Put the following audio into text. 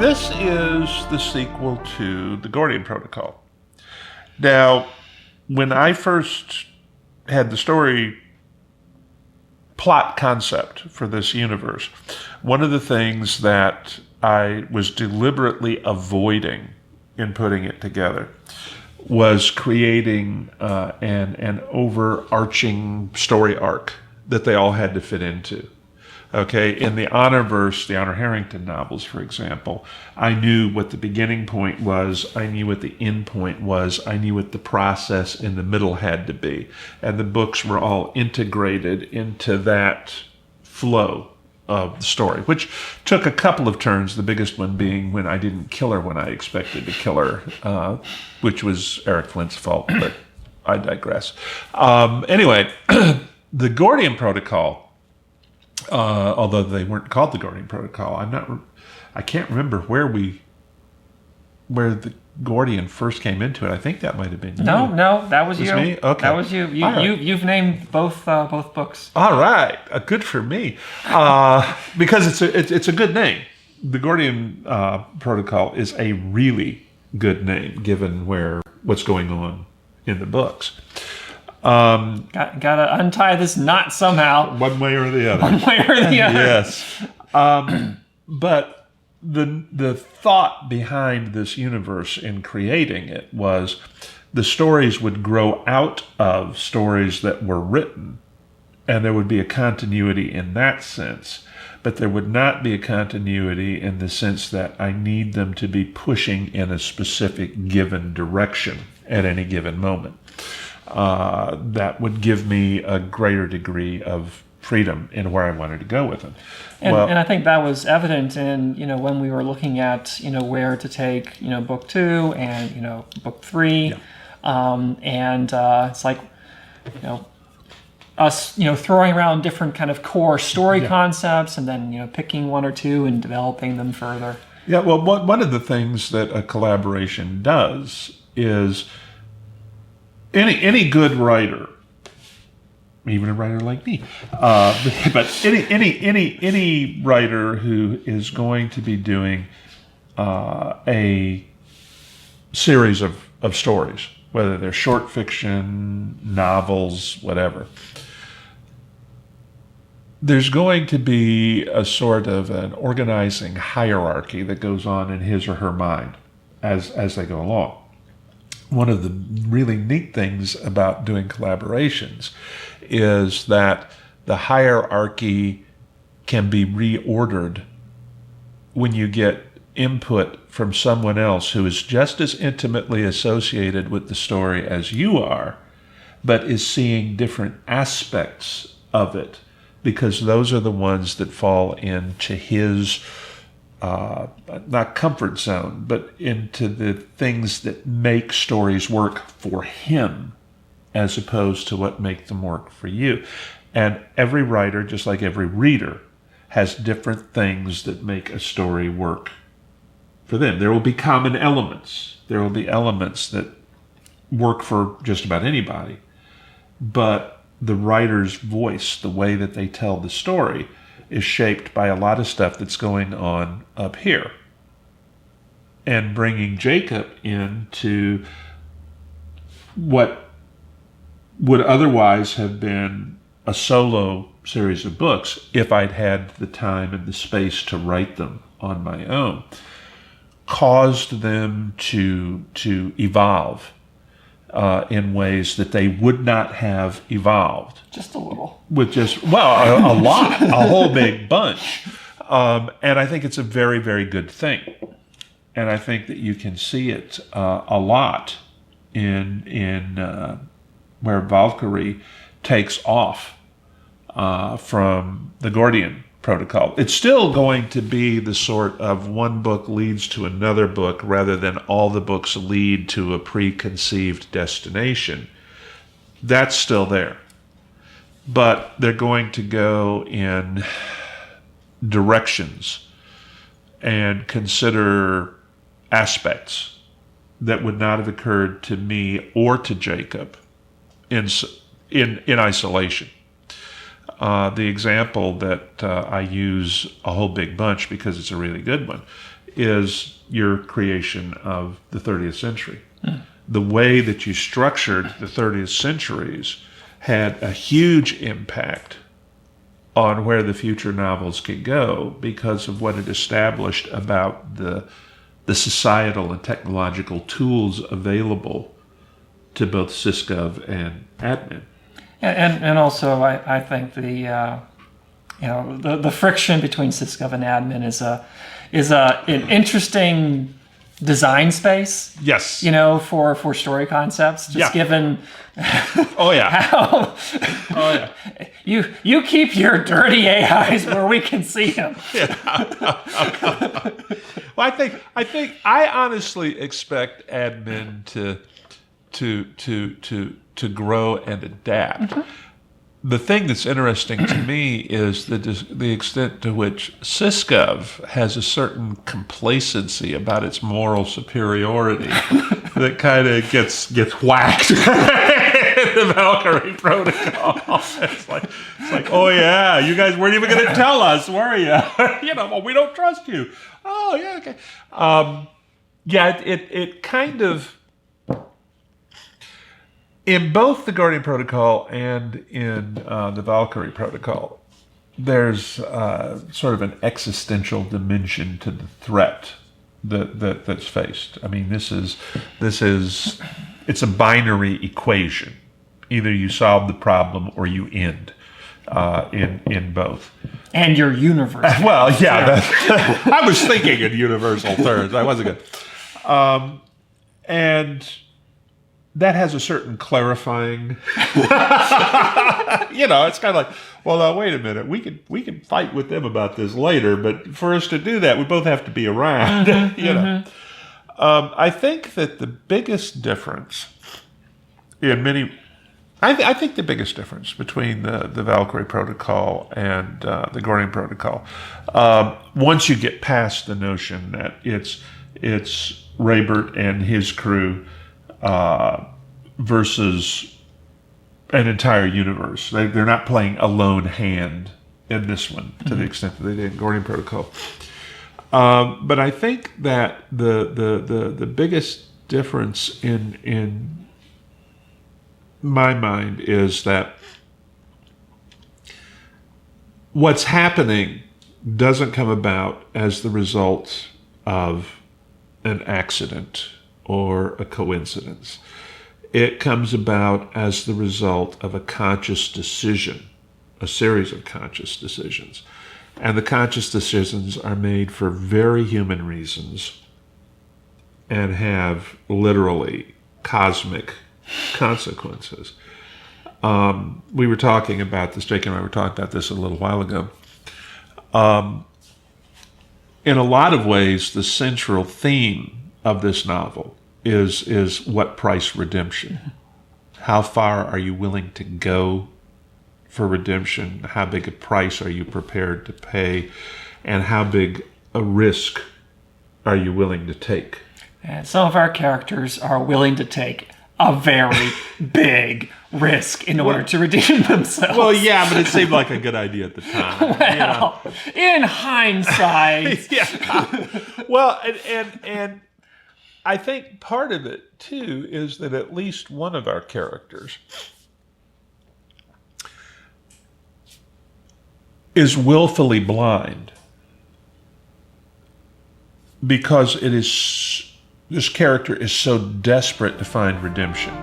This is the sequel to the Gordian Protocol. Now, when I first had the story plot concept for this universe, one of the things that I was deliberately avoiding in putting it together was creating an overarching story arc that they all had to fit into. Okay, in the Honorverse, the Honor Harrington novels, for example, I knew what the beginning point was, I knew what the end point was, I knew what the process in the middle had to be. And the books were all integrated into that flow of the story, which took a couple of turns, the biggest one being when I didn't kill her when I expected to kill her, which was Eric Flint's fault, but I digress. Anyway, the Gordian Protocol, although they weren't called the Gordian Protocol, I can't remember where the Gordian first came into it. I think that might have been you. No, that was you. Me? Okay. That was you. You've named both books. All right, good for me, because it's a good name. The Gordian Protocol is a really good name given what's going on in the books. Gotta untie this knot somehow. One way or the other. One way or the other. Yes. But the thought behind this universe in creating it was the stories would grow out of stories that were written, and there would be a continuity in that sense. But there would not be a continuity in the sense that I need them to be pushing in a specific given direction at any given moment. That would give me a greater degree of freedom in where I wanted to go with them. And I think that was evident in, when we were looking at, where to take, book 2 and, book 3. Yeah. It's like, us, throwing around different kind of core story concepts and then, picking one or two and developing them further. Yeah, well, one of the things that a collaboration does is any good writer, even a writer like me, but any writer who is going to be doing a series of stories, whether they're short fiction, novels, whatever, there's going to be a sort of an organizing hierarchy that goes on in his or her mind as they go along. One of the really neat things about doing collaborations is that the hierarchy can be reordered when you get input from someone else who is just as intimately associated with the story as you are, but is seeing different aspects of it, because those are the ones that fall into his not comfort zone, but into the things that make stories work for him as opposed to what make them work for you. And every writer, just like every reader, has different things that make a story work for them. There will be common elements. There will be elements that work for just about anybody. But the writer's voice, the way that they tell the story, is shaped by a lot of stuff that's going on up here. And bringing Jacob into what would otherwise have been a solo series of books if I'd had the time and the space to write them on my own, caused them to evolve in ways that they would not have evolved. Just a little. With a lot, a whole big bunch. And I think it's a very, very good thing. And I think that you can see it a lot in where Valkyrie takes off from the Gordian Protocol. It's still going to be the sort of one book leads to another book rather than all the books lead to a preconceived destination. That's still there. But they're going to go in directions and consider aspects that would not have occurred to me or to Jacob in isolation. The example that I use a whole big bunch because it's a really good one is your creation of the 30th century. The way that you structured the 30th centuries had a huge impact on where the future novels could go because of what it established about the societal and technological tools available to both Sysgov and admin. And also, I think the friction between Sysgov and admin is an interesting design space. Yes. For story concepts. Just given. Oh yeah. How. Oh yeah. You keep your dirty AIs where we can see them. Well, I honestly expect admin to grow and adapt. Mm-hmm. The thing that's interesting to me is the extent to which Sysgov has a certain complacency about its moral superiority that kind of gets whacked in the Valkyrie Protocol. It's like, oh yeah, you guys weren't even going to tell us, were you? Well, we don't trust you. Oh yeah, okay. It kind of. In both the Guardian Protocol and in the Valkyrie Protocol, there's sort of an existential dimension to the threat that's faced. I mean, it's a binary equation. Either you solve the problem or you end in both. And your universe. Well, yeah. I was thinking in universal terms. I wasn't good. And that has a certain clarifying, it's kind of like, well, now, wait a minute, we can fight with them about this later, but for us to do that, we both have to be around, I think that the biggest difference I think the biggest difference between the Valkyrie Protocol and the Guardian Protocol, once you get past the notion that it's Raybert and his crew versus an entire universe. They're not playing a lone hand in this one to the extent that they did in Guardian Protocol. But I think that the biggest difference in my mind is that what's happening doesn't come about as the result of an accident or a coincidence. It comes about as the result of a conscious decision, a series of conscious decisions. And the conscious decisions are made for very human reasons and have literally cosmic consequences. We were talking about this, Jake and I were talking about this a little while ago. In a lot of ways, the central theme of this novel is what price redemption? How far are you willing to go for redemption? How big a price are you prepared to pay? And how big a risk are you willing to take? And some of our characters are willing to take a very big risk in order to redeem themselves. Well, yeah, but it seemed like a good idea at the time. Well, in hindsight. Yeah. Well, and I think part of it, too, is that at least one of our characters is willfully blind because this character is so desperate to find redemption